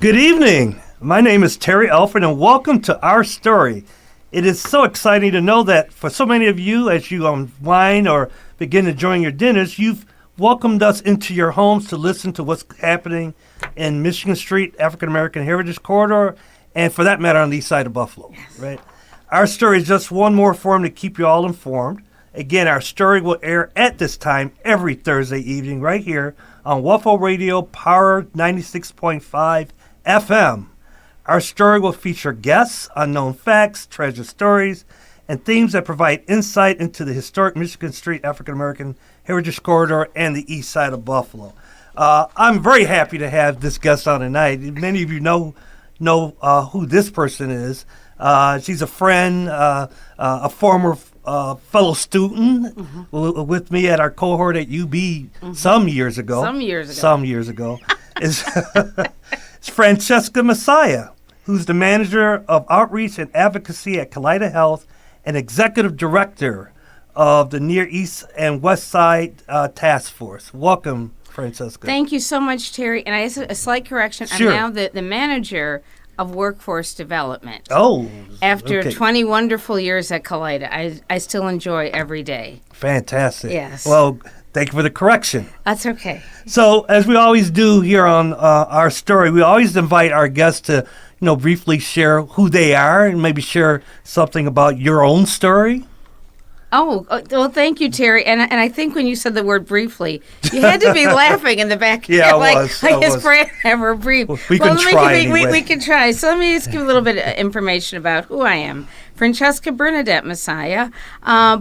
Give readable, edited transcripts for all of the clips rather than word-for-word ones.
Good evening. My name is Terry Alford, and welcome to Our Story. It is so exciting to know that for so many of you, as you unwind or begin enjoying your dinners, you've welcomed us into your homes to listen to what's happening in Michigan Street, African American Heritage Corridor, and for that matter, on the east side of Buffalo. Yes. Right? Our Story is just one more forum to keep you all informed. Again, Our Story will air at this time every Thursday evening right here on Waffle Radio Power 96.5 FM. Our Story will feature guests, unknown facts, treasure stories, and themes that provide insight into the historic Michigan Street African American Heritage Corridor and the east side of Buffalo. I'm very happy to have this guest on tonight. Many of you know who this person is. She's a friend, a former fellow student with me at our cohort at UB some years ago. It's Francesca Mesiah, who's the manager of outreach and advocacy at Kaleida Health and executive director of the Near East and West Side Task Force. Welcome, Francesca. Thank you so much, Terry. And I have a slight correction. Sure. I'm now the manager of workforce development. Oh, after 20 wonderful years at Kaleida, I still enjoy every day. Fantastic. Yes. Well, thank you for the correction. That's okay. So, as we always do here on Our Story, we always invite our guests to, briefly share who they are and maybe share something about your own story. Oh, well, thank you, Terry. And I think when you said the word briefly, you had to be laughing in the back. Yeah, I was. His friend ever brief. We can try anyway. We can try. So let me just give a little bit of information about who I am. Francesca Bernadette Mesiah,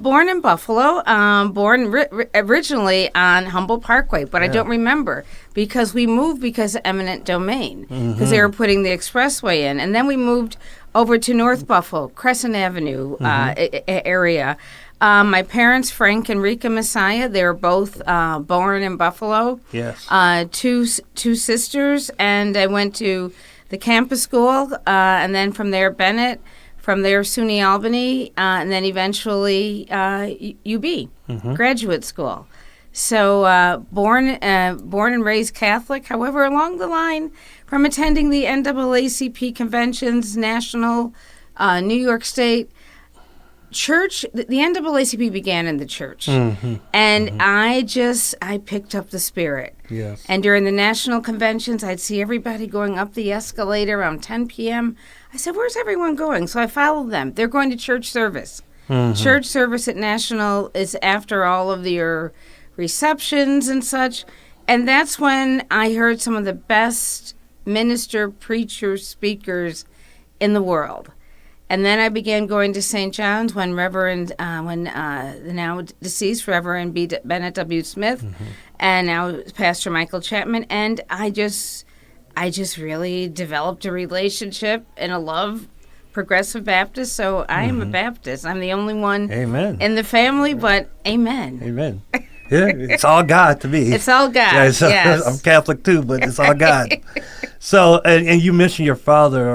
born in Buffalo, born originally on Humboldt Parkway, but I don't remember because we moved because of eminent domain, because they were putting the expressway in. And then we moved over to North Buffalo, Crescent Avenue area. My parents, Frank and Rika Mesiah, they were both born in Buffalo. Yes. Two sisters, and I went to the campus school, and then from there Bennett, from there SUNY Albany, and then eventually UB, graduate school. So born and raised Catholic. However, along the line, from attending the NAACP conventions, national, New York State, church, the NAACP began in the church, and I picked up the spirit. Yes. And during the national conventions, I'd see everybody going up the escalator around 10 p.m. I said, "Where's everyone going?" So I followed them. They're going to church service. Church service at national is after all of your receptions and such, and that's when I heard some of the best minister, preachers, speakers in the world. And then I began going to St. John's when the now deceased Reverend Bennett W. Smith, and now Pastor Michael Chapman, and I just really developed a relationship and a love Progressive Baptist. So I am a Baptist. I'm the only one in the family, but amen. Amen. Yeah, it's all God to me. It's all God. Yeah, so yes. I'm Catholic too, but it's all God. So, and you mentioned your father,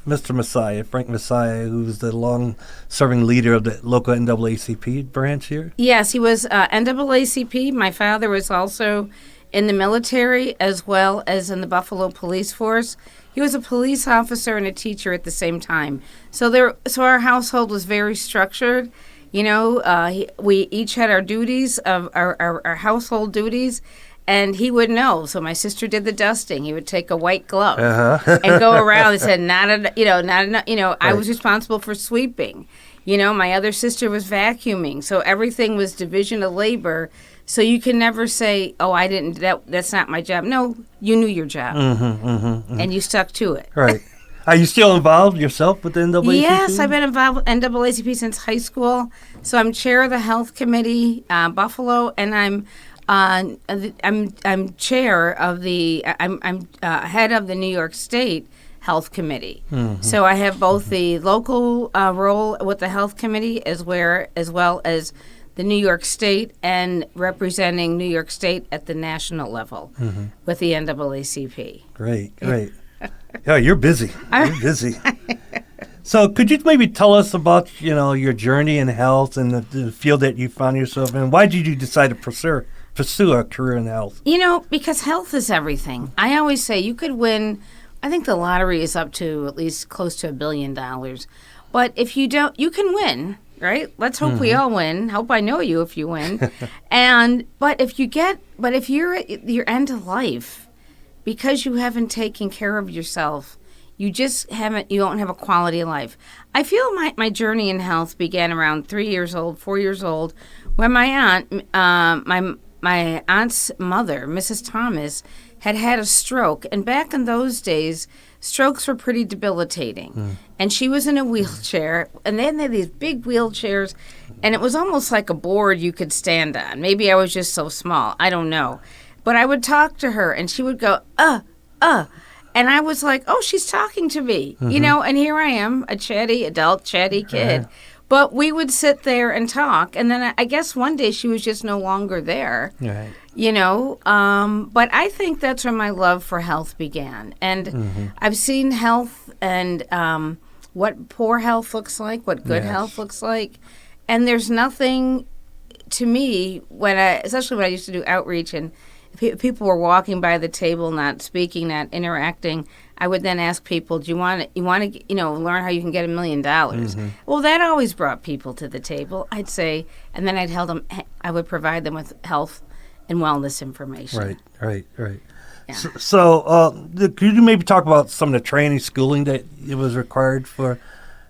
Mr. Mesiah, Frank Mesiah, who's the long-serving leader of the local NAACP branch here. Yes, he was NAACP. My father was also in the military as well as in the Buffalo Police Force. He was a police officer and a teacher at the same time. So our household was very structured. We each had our duties of our household duties, and he would know. So my sister did the dusting. He would take a white glove and go around and said, not enough. I was responsible for sweeping. My other sister was vacuuming. So everything was division of labor. So you can never say, "Oh, I didn't. That's not my job." No, you knew your job, and you stuck to it. Right. Are you still involved yourself with the NAACP? Yes, I've been involved with NAACP since high school. So I'm chair of the health committee, Buffalo, and I'm chair of I'm head of the New York State Health Committee. So I have both the local role with the health committee as well as the New York State and representing New York State at the national level with the NAACP. Great. Yeah, you're busy. You're busy. So could you maybe tell us about, your journey in health and the field that you found yourself in? Why did you decide to pursue a career in health? Because health is everything. I always say you could win I think the lottery is up to at least close to $1 billion. But if you don't, you can win, right? Let's hope we all win. Hope I know you if you win. But if you're at your end of life, because you haven't taken care of yourself, you don't have a quality of life. I feel my journey in health began around 3 years old, 4 years old, when my aunt, my aunt's mother, Mrs. Thomas, had a stroke. And back in those days, strokes were pretty debilitating. And she was in a wheelchair, and then they had these big wheelchairs, and it was almost like a board you could stand on. Maybe I was just so small. I don't know. But I would talk to her, and she would go, and I was like, oh, she's talking to me, and here I am, a adult chatty kid. But we would sit there and talk, and then I guess one day she was just no longer there, Right. But I think that's where my love for health began. And I've seen health and what poor health looks like, what good health looks like. And there's nothing, to me, especially when I used to do outreach and people were walking by the table, not speaking, not interacting, I would then ask people, do you want to learn how you can get $1 million? Well, that always brought people to the table, I'd say, and then I would provide them with health and wellness information. Right. Yeah. So, could you maybe talk about some of the training, schooling that it was required for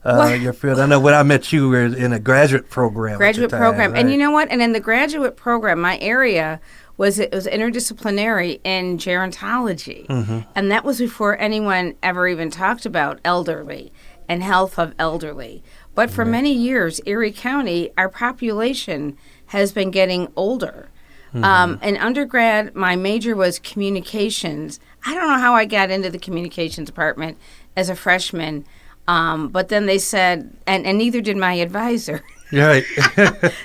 your field? I know when I met you, we were in a graduate program. Graduate at the time, program. right? And you know what? And in the graduate program, my area was interdisciplinary in gerontology. And that was before anyone ever even talked about elderly and health of elderly. But for many years, Erie County, our population has been getting older. In undergrad, my major was communications. I don't know how I got into the communications department as a freshman, but then they said, and neither did my advisor. Right.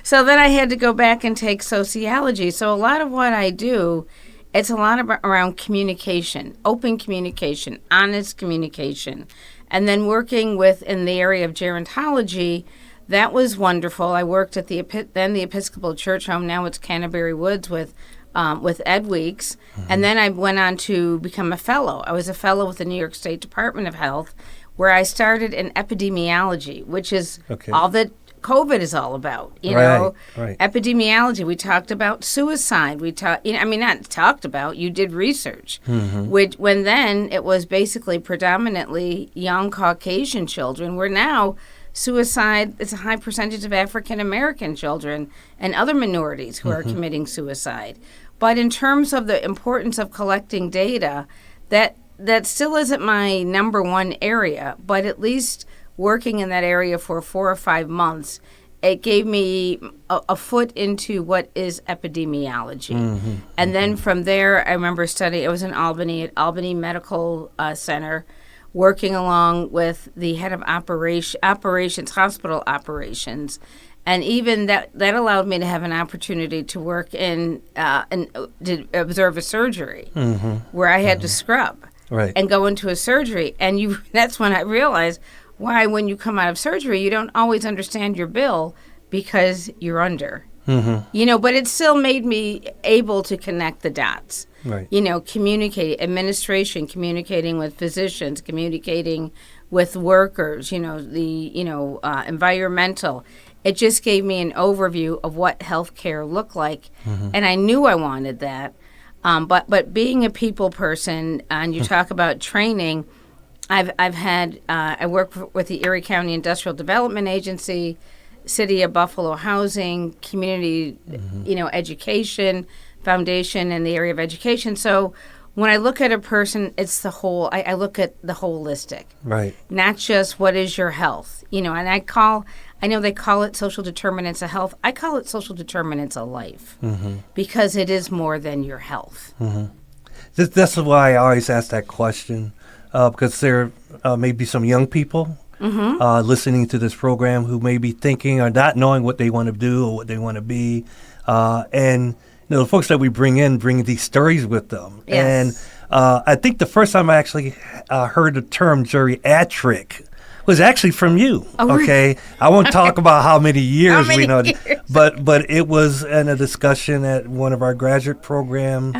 So then I had to go back and take sociology. So a lot of what I do, it's a lot around communication, open communication, honest communication. And then working in the area of gerontology, that was wonderful. I worked at the Episcopal Church Home. Now it's Canterbury Woods with Ed Weeks. And then I went on to become a fellow. I was a fellow with the New York State Department of Health, where I started in epidemiology, which is all that COVID is all about, Right. Epidemiology. We talked about suicide. You did research, when then it was basically predominantly young Caucasian children, where now suicide is a high percentage of African American children and other minorities who are committing suicide. But in terms of the importance of collecting data, that still isn't my number one area, but at least working in that area for 4 or 5 months, it gave me a foot into what is epidemiology. And then from there, I remember studying, I was in Albany, at Albany Medical Center, working along with the head of operations, hospital operations. And even that allowed me to have an opportunity to work and to observe a surgery where I had to scrub and go into a surgery. And that's when I realized why, when you come out of surgery, you don't always understand your bill because you're under. But it still made me able to connect the dots. Communicate, administration, communicating with physicians, communicating with workers, environmental. It just gave me an overview of what healthcare looked like, and I knew I wanted that. But being a people person, and you talk about training, I work with the Erie County Industrial Development Agency, City of Buffalo Housing, Community, Education Foundation in the area of education. So when I look at a person, it's the whole. I look at the holistic, not just what is your health, And I know they call it social determinants of health. I call it social determinants of life because it is more than your health. That's why I always ask that question. Because there may be some young people listening to this program who may be thinking or not knowing what they want to do or what they want to be. And the folks that we bring these stories with them. Yes. And I think the first time I actually heard the term geriatric was actually from you. Okay, I won't talk about how many years we know, but it was in a discussion at one of our graduate program,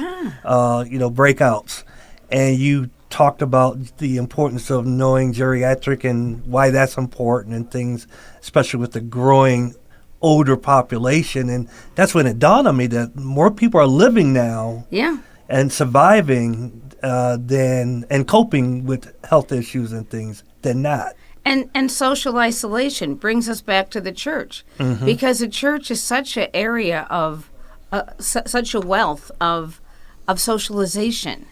breakouts, and you talked about the importance of knowing geriatric and why that's important and things, especially with the growing older population. And that's when it dawned on me that more people are living now Yeah. and surviving and coping with health issues and things than not. And social isolation brings us back to the church, because the church is such an area of such a wealth of socialization.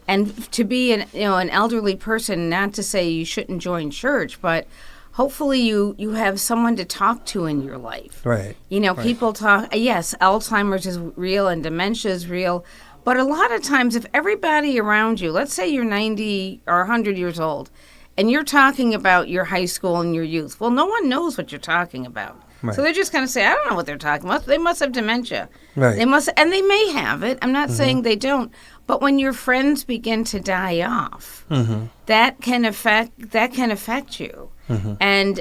And to be an elderly person, not to say you shouldn't join church, but hopefully you have someone to talk to in your life. Right. People talk. Yes, Alzheimer's is real and dementia is real, but a lot of times, if everybody around you, let's say you're 90 or 100 years old, and you're talking about your high school and your youth, well, no one knows what you're talking about. Right. So they're just going to say, I don't know what they're talking about. They must have dementia. Right. And they may have it. I'm not saying they don't. But when your friends begin to die off, that can affect you. And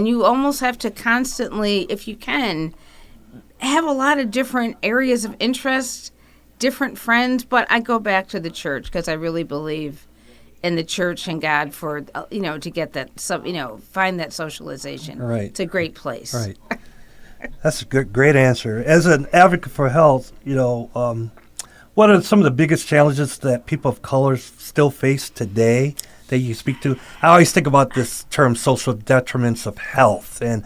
you almost have to constantly, if you can, have a lot of different areas of interest, different friends. But I go back to the church because I really believe in the church and God for, to get that, find that socialization. Right. It's a great place. Right. That's a great answer. As an advocate for health, what are some of the biggest challenges that people of color still face today that you speak to? I always think about this term, social detriments of health, and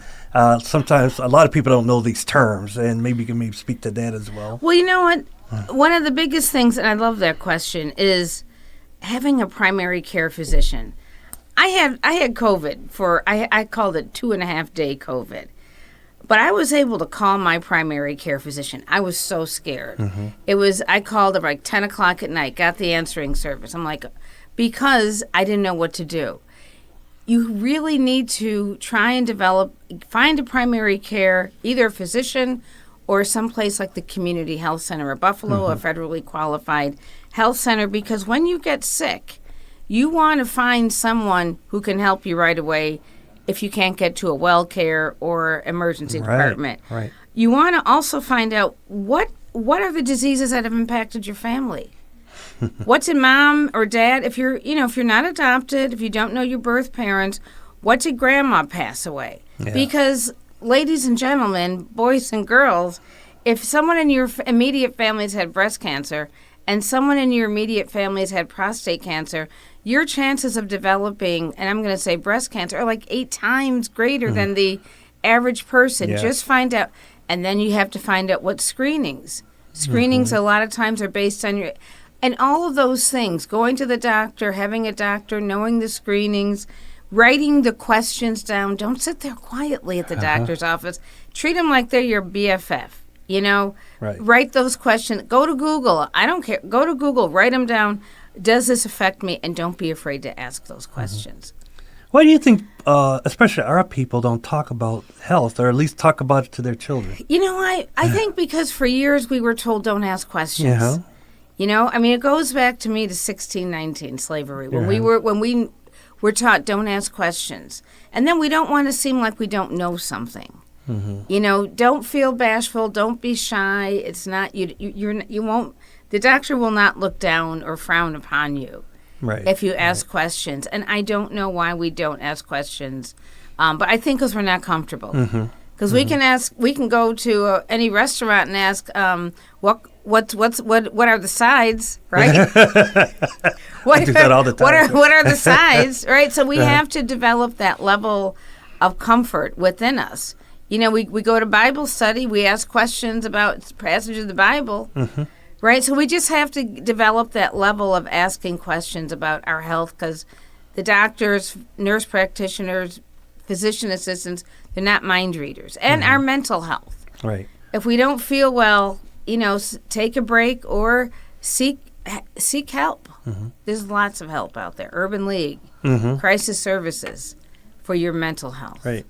sometimes a lot of people don't know these terms, and maybe you can speak to that as well. Well, you know what? One of the biggest things, and I love that question, is having a primary care physician. I had COVID I called it 2.5 day COVID. But I was able to call my primary care physician. I was so scared. I called at like 10 o'clock at night, got the answering service. I'm like, because I didn't know what to do. You really need to try and find a primary care, either a physician or someplace like the Community Health Center of Buffalo, a federally qualified health center, because when you get sick, you want to find someone who can help you right away if you can't get to a well care or emergency department. Right. You want to also find out what are the diseases that have impacted your family. What's in mom or dad? If you're not adopted, if you don't know your birth parents, what did grandma pass away? Yeah. Because, ladies and gentlemen, boys and girls, if someone in your immediate family has had breast cancer and someone in your immediate family has had prostate cancer, your chances of developing, and I'm going to say breast cancer, are like 8 times greater than the average person. Yes. Just find out. And then you have to find out what screenings. Screenings a lot of times are based on and all of those things, going to the doctor, having a doctor, knowing the screenings, writing the questions down. Don't sit there quietly at the doctor's office. Treat them like they're your BFF. Right. Write those questions. Go to Google. I don't care. Go to Google. Write them down. Does this affect me? And don't be afraid to ask those questions. Why do you think, especially our people, don't talk about health, or at least talk about it to their children? I think because for years we were told don't ask questions. Yeah. It goes back to me to 1619 slavery when we were taught don't ask questions, and then we don't want to seem like we don't know something. Don't feel bashful. Don't be shy. It's not you won't. The doctor will not look down or frown upon you if you ask questions. And I don't know why we don't ask questions, but I think because we're not comfortable. Because we can go to any restaurant and ask, what are the sides, right? I do that all the time. What are the sides, right? So we have to develop that level of comfort within us. We go to Bible study, we ask questions about passages of the Bible, right? So we just have to develop that level of asking questions about our health, because the doctors, nurse practitioners, physician assistants, they're not mind readers. And our mental health. Right. If we don't feel well, take a break or seek help. There's lots of help out there. Urban League, crisis services for your mental health. Right.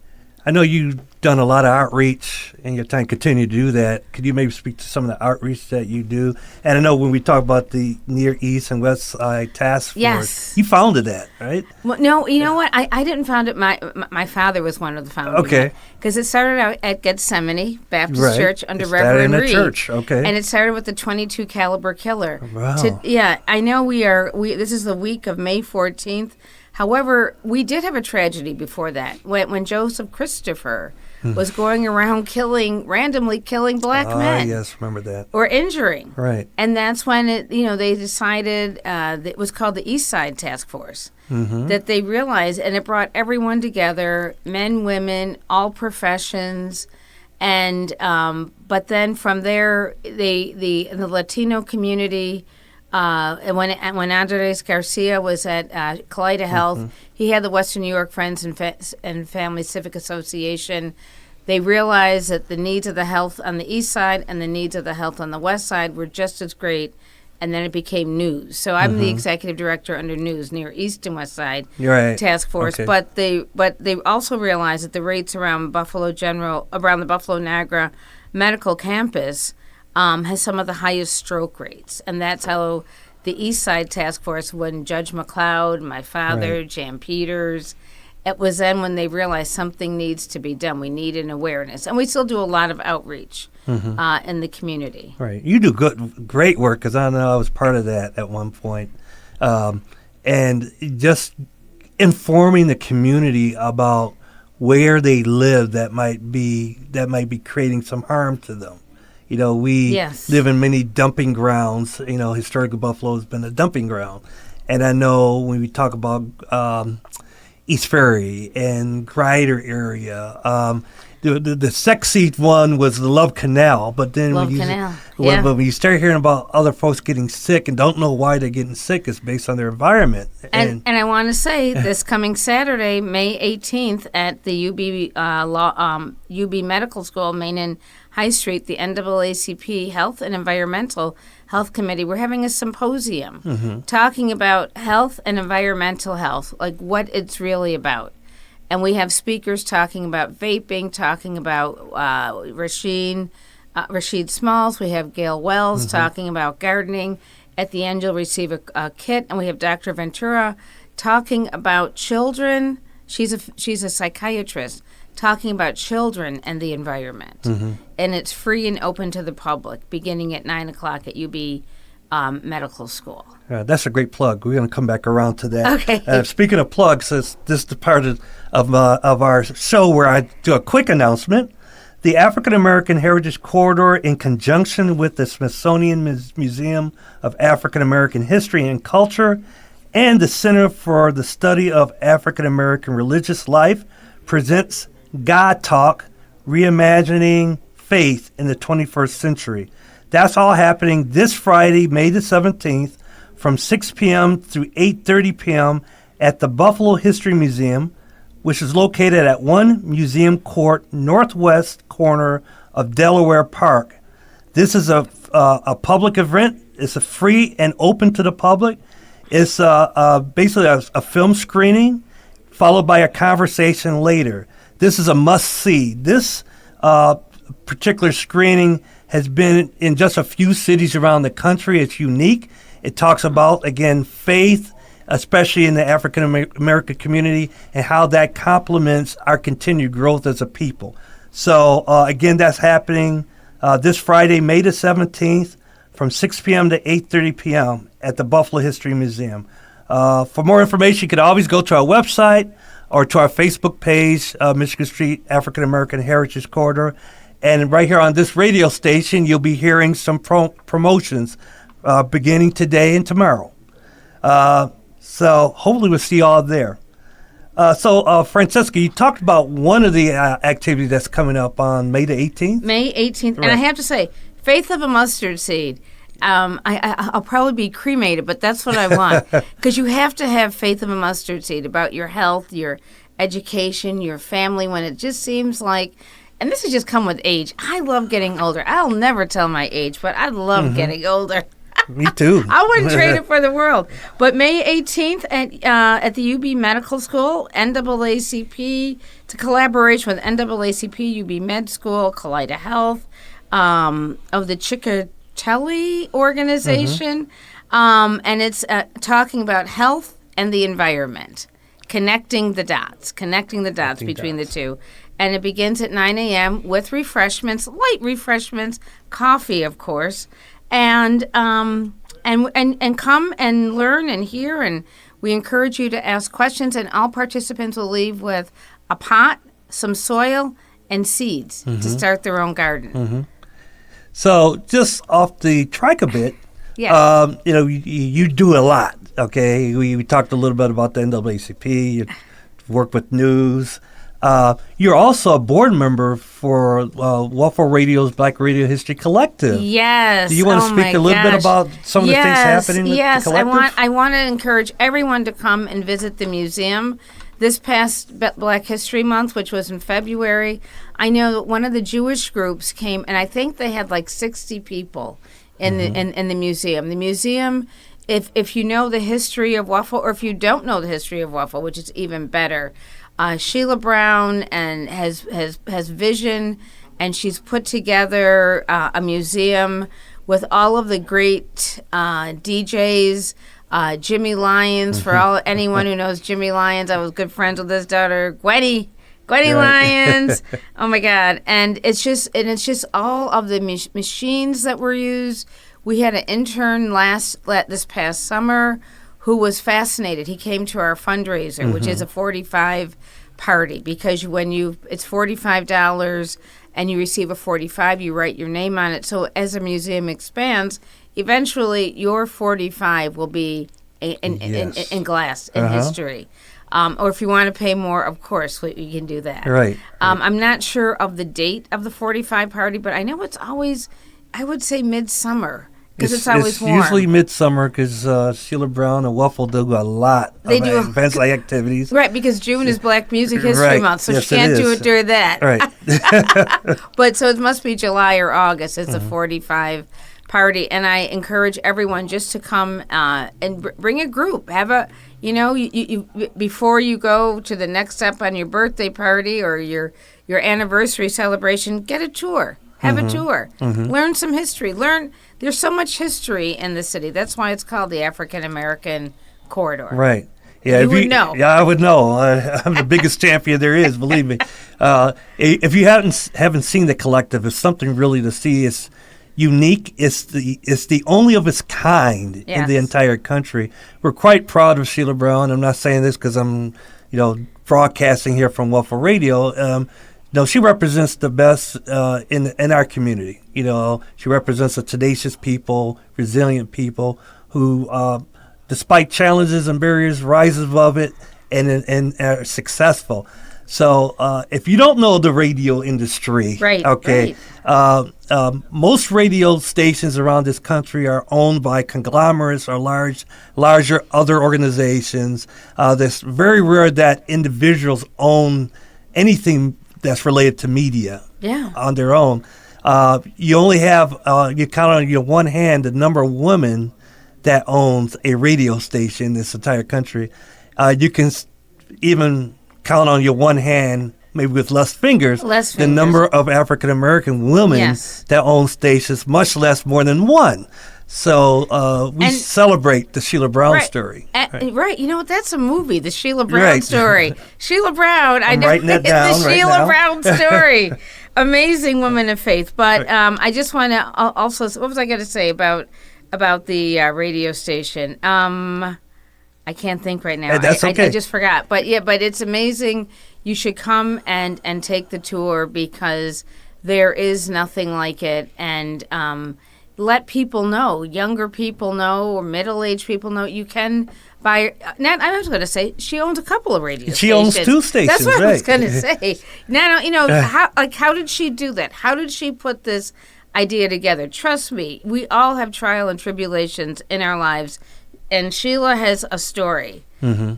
I know you done a lot of outreach in your time, continue to do that. Could you maybe speak to some of the outreach that you do? And I know when we talk about the Near East and West Side Task Force, Yes. you founded that, right? Well, no, you know what? I didn't found it. My father was one of the founders. Okay. Because it started out at Gethsemane Baptist Right. Church under It started Reverend in a Reed. church, okay. And it started with the .22 caliber killer. Wow. I know this is the week of May 14th. However, we did have a tragedy before that when Joseph Christopher was going around randomly killing black men. Yes, remember that. Or injuring. Right. And that's when they decided that it was called the East Side Task Force. That they realized, and it brought everyone together, men, women, all professions, and but then from there, the Latino community. And when Andres Garcia was at Kaleida Health, he had the Western New York Friends and Family Civic Association. They realized that the needs of the health on the east side and the needs of the health on the west side were just as great, and then it became News. So I'm the executive director under News, Near East and West Side Task Force. Okay. But they also realized that the rates around the Buffalo Niagara Medical Campus has some of the highest stroke rates, and that's how the East Side Task Force, when Judge McLeod, my father, Jan Peters, it was then when they realized something needs to be done. We need an awareness, and we still do a lot of outreach in the community. Right, you do great work, because I know I was part of that at one point, and just informing the community about where they live that might be creating some harm to them. We live in many dumping grounds. Historically, Buffalo has been a dumping ground. And I know when we talk about East Ferry and Grider area, the sexy one was the Love Canal. But then when you start hearing about other folks getting sick and don't know why they're getting sick, it's based on their environment. And I want to say this coming Saturday, May 18th, at the UB Medical School, Main and High Street, the NAACP Health and Environmental Health Committee, we're having a symposium talking about health and environmental health, like what it's really about. And we have speakers talking about vaping, talking about Rashid Smalls. We have Gail Wells talking about gardening. At the end, you'll receive a kit. And we have Dr. Ventura talking about children. She's a psychiatrist talking about children and the environment. And it's free and open to the public, beginning at 9 o'clock at UB Medical School. That's a great plug. We're going to come back around to that. Okay. Speaking of plugs, this is the part of our show where I do a quick announcement. The African American Heritage Corridor, in conjunction with the Smithsonian Museum of African American History and Culture and the Center for the Study of African American Religious Life, presents God Talk, Reimagining Faith in the 21st Century. That's all happening this Friday, May the 17th, from 6 p.m. through 8:30 p.m. at the Buffalo History Museum, which is located at 1 Museum Court, northwest corner of Delaware Park. This is a public event. It's a free and open to the public. It's basically a film screening followed by a conversation later. This is a must-see. This particular screening has been in just a few cities around the country. It's unique. It talks about, again, faith, especially in the African American community, and how that complements our continued growth as a people. So, again, that's happening this Friday, May the 17th, from 6 p.m. to 8:30 p.m. at the Buffalo History Museum. For more information, you can always go to our website or to our Facebook page, Michigan Street African American Heritage Corridor. And right here on this radio station, you'll be hearing some promotions beginning today and tomorrow. So hopefully we'll see you all there. So Francesca, you talked about one of the activities that's coming up on May the 18th? May 18th. Right. And I have to say, Faith of a Mustard Seed. I'll probably be cremated, but that's what I want. Because you have to have faith of a mustard seed about your health, your education, your family, when it just seems like, and this has just come with age. I love getting older. I'll never tell my age, but I love getting older. Me too. I wouldn't trade it for the world. But May 18th at the UB Medical School, NAACP, it's a collaboration with NAACP, UB Med School, Kaleida Health, of the Ciccatelli organization. And it's talking about health and the environment, connecting the dots between the two. And it begins at 9 a.m. with refreshments, light refreshments, coffee, of course, and come and learn and hear. And we encourage you to ask questions. And all participants will leave with a pot, some soil, and seeds to start their own garden. So just off the track a bit, Yes. You do a lot. Okay, we talked a little bit about the NAACP. You work with news. You're also a board member for Waffle Radio's Black Radio History Collective. Yes. Do you want to speak a little bit about some of the things happening with the collective? I want to encourage everyone to come and visit the museum. This past Black History Month, which was in February, I know that one of the Jewish groups came, and I think they had like 60 people in the museum. The museum, if you know the history of waffle, or if you don't know the history of waffle, which is even better, Sheila Brown and has vision, and she's put together a museum with all of the great DJs. Jimmy Lyons, for anyone who knows Jimmy Lyons, I was good friends with his daughter, Gwenny Lyons. Oh my God! And it's just all of the machines that were used. We had an intern this past summer who was fascinated. He came to our fundraiser, which is a 45 party, because it's $45 and you receive a 45, you write your name on it. So as the museum expands, eventually your 45 will be in glass, in history. Or if you want to pay more, of course, you can do that. Right. I'm not sure of the date of the 45 party, but I know it's always, I would say, midsummer. Because it's always warm. It's usually midsummer because Sheila Brown and Waffle do a lot of events like activities. Right, because June is Black Music History Month, so she can't do it during that. Right. But so it must be July or August. It's a 45 party, and I encourage everyone just to come and bring a group. Have a, you before you go to the next step on your birthday party or your anniversary celebration, get a tour. Have a tour. Learn some history. There's so much history in the city. That's why it's called the African American Corridor. Right. Yeah, you would know. Yeah, I would know. I'm the biggest champion there is, believe me. If you haven't seen the collective, it's something really to see. It's unique. It's the only of its kind in the entire country. We're quite proud of Sheila Brown. I'm not saying this because I'm, broadcasting here from Waffle Radio. No, she represents the best in our community. She represents a tenacious people, resilient people who, despite challenges and barriers, rise above it and are successful. So if you don't know the radio industry, most radio stations around this country are owned by conglomerates or larger other organizations. It's very rare that individuals own anything that's related to media on their own. You only have, you count on your one hand the number of women that owns a radio station in this entire country. You can even count on your one hand, maybe with less fingers, the number of African-American women that own stations, much less more than one. So we celebrate the Sheila Brown story. Right. You know what? That's a movie, the Sheila Brown story. Sheila Brown. I'm writing that down the Sheila Brown story. Amazing woman of faith. But I just want to also, what was I going to say about the radio station? I can't think right now. That's okay. I just forgot. But it's amazing. You should come and take the tour because there is nothing like it. And let people know, younger people know, or middle-aged people know. You can buy. I was going to say she owns a couple of radio stations. She owns 2 stations. That's what I was going to say. Now, how did she do that? How did she put this idea together? Trust me, we all have trial and tribulations in our lives, and Sheila has a story.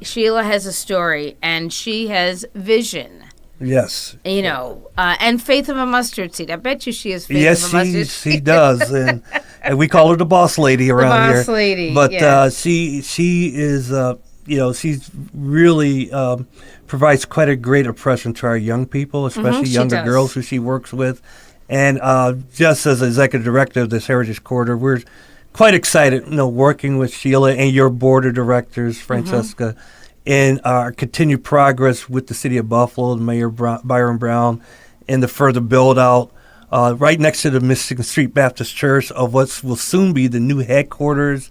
Sheila has a story, and she has vision. Yes. And Faith of a Mustard Seed. I bet you she is Faith Yes, of a Mustard Seed. she does, and we call her the boss lady around here. The boss lady, but yeah. she is she's really provides quite a great impression to our young people, especially younger girls who she works with, and just as executive director of this Heritage Corridor, we're quite excited, working with Sheila and your board of directors, Francesca, in our continued progress with the city of Buffalo and Mayor Byron Brown, and the further build out right next to the Michigan Street Baptist Church of what will soon be the new headquarters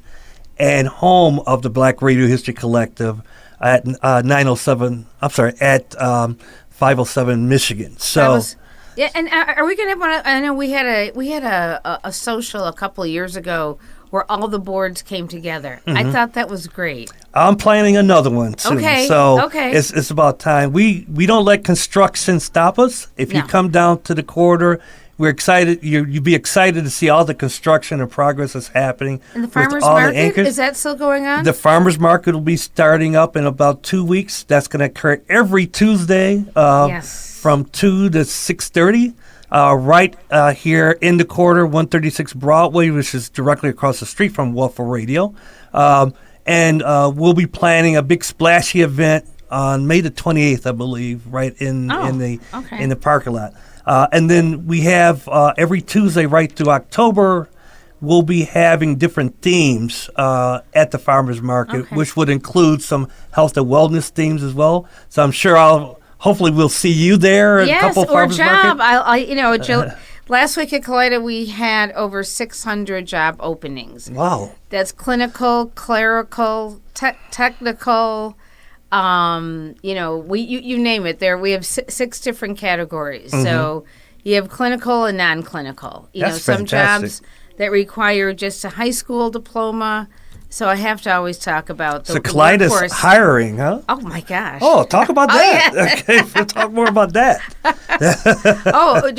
and home of the Black Radio History Collective at 507 Michigan. So. Yeah, and are we going to have one? I know we had a social a couple of years ago where all the boards came together. I thought that was great. I'm planning another one soon. Okay. So okay. It's about time. We don't let construction stop us. If you come down to the corridor, we're excited. You'd be excited to see all the construction and progress that's happening. And the farmers market, is that still going on? The farmers market will be starting up in about 2 weeks. That's going to occur every Tuesday. From 2 to 6:30, right here in the corridor, 136 Broadway, which is directly across the street from Waffle Radio. And we'll be planning a big splashy event on May the 28th, I believe, right in the parking lot. And then we have every Tuesday right through October, we'll be having different themes at the farmers market, which would include some health and wellness themes as well. So I'm sure hopefully we'll see you there at a couple of farmers market. Last week at Kaleida, we had over 600 job openings. Wow. That's clinical, clerical, technical, you name it. There we have 6 different categories. So you have clinical and non-clinical. That's some fantastic. jobs that require just a high school diploma. So I have to always talk about the Kaleida's workforce. Hiring, huh? Oh, my gosh. Oh, talk about that. Yeah. Okay, we'll talk more about that.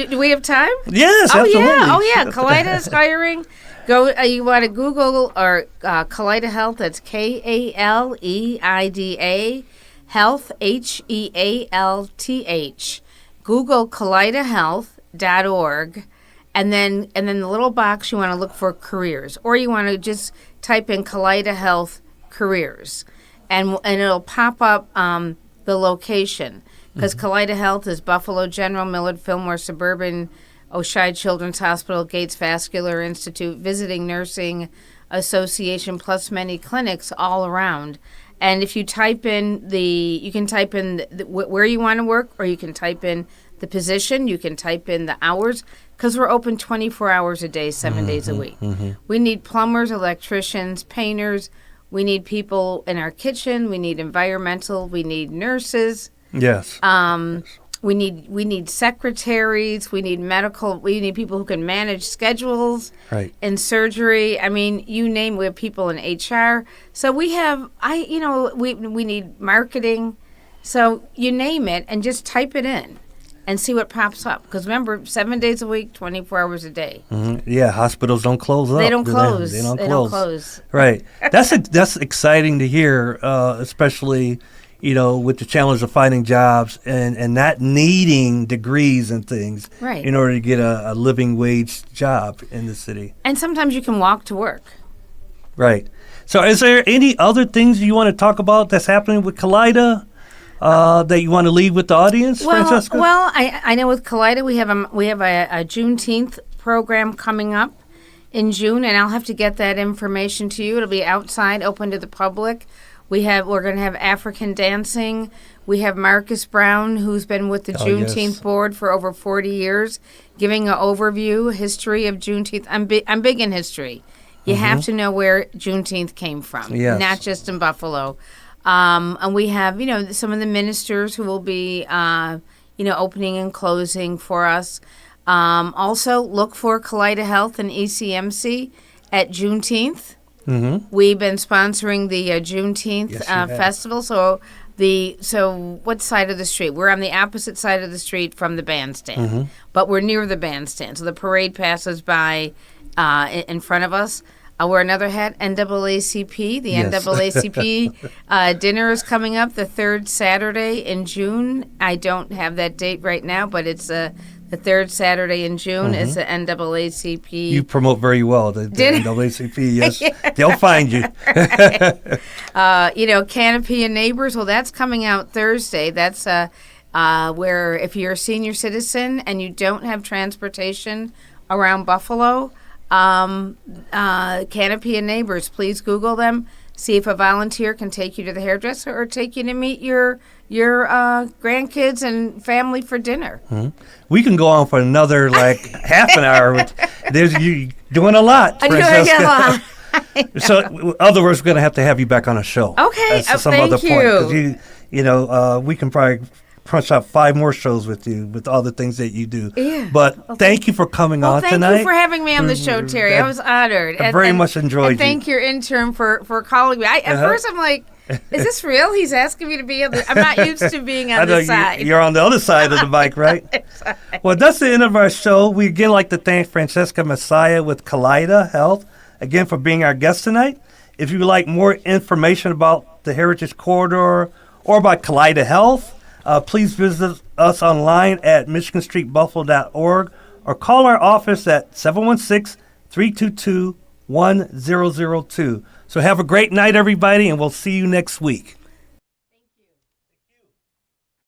Do we have time? Yes, absolutely. Kaleida's hiring. Go. You want to Google or Kaleida Health. That's KALEIDA Health HEALTH. Google KaleidaHealth.org, and then the little box you want to look for careers, or you want to just type in Kaleida Health careers, and it'll pop up the location, because Kaleida Health is Buffalo General, Millard, Fillmore, Suburban, Oshai Children's Hospital, Gates Vascular Institute, Visiting Nursing Association, plus many clinics all around. And if you type in you can type in where you want to work, or you can type in the position, you can type in the hours, because we're open 24 hours a day, 7 days a week. We need plumbers, electricians, painters. We need people in our kitchen. We need environmental. We need nurses. Yes. We need secretaries. We need medical. We need people who can manage schedules. Right. And surgery. I mean, you name. We have people in HR. So we have. We need marketing. So you name it, and just type it in, and see what pops up. Because remember, 7 days a week, 24 hours a day. Yeah, hospitals don't close up. They don't close. They don't close. Right. That's exciting to hear, especially, with the challenge of finding jobs and not needing degrees and things in order to get a living wage job in the city. And sometimes you can walk to work. Right. So is there any other things you want to talk about that's happening with Kaleida? That you want to leave with the audience, Francesca? Well, I know with Kaleida we have a Juneteenth program coming up in June, and I'll have to get that information to you. It'll be outside, open to the public. We're going to have African dancing. We have Marcus Brown, who's been with the Juneteenth board for over 40 years, giving an overview, history of Juneteenth. I'm big in history. You have to know where Juneteenth came from, not just in Buffalo. And we have, some of the ministers who will be, opening and closing for us. Also, look for Kaleida Health and ECMC at Juneteenth. We've been sponsoring the Juneteenth festival. So what side of the street? We're on the opposite side of the street from the bandstand, but we're near the bandstand. So the parade passes by in front of us. I'll wear another hat, NAACP. The Yes. NAACP dinner is coming up the third Saturday in June. I don't have that date right now, but it's the third Saturday in June is the NAACP. You promote very well the NAACP. Yes, they'll find you. Canopy and Neighbors. Well, that's coming out Thursday. That's where if you're a senior citizen and you don't have transportation around Buffalo, Canopy and Neighbors, please Google them. See if a volunteer can take you to the hairdresser or take you to meet your grandkids and family for dinner. Mm-hmm. We can go on for another half an hour. There's you doing a lot, Francesca. So, in other words, we're going to have you back on a show. Okay, Thank you. We can probably crunch out 5 more shows with you with all the things that you do. Yeah. But thank you for coming on tonight. Thank you for having me on the show, Terry. I was honored. I very much enjoyed and thank your intern for calling me. At first, I'm like, is this real? He's asking me to be on the... I'm not used to being on the side. You're on the other side of the mic, right? Well, that's the end of our show. We again like to thank Francesca Mesiah with Kaleida Health, again, for being our guest tonight. If you would like more information about the Heritage Corridor or about Kaleida Health, please visit us online at michiganstreetbuffalo.org or call our office at 716-322-1002. So have a great night, everybody, and we'll see you next week.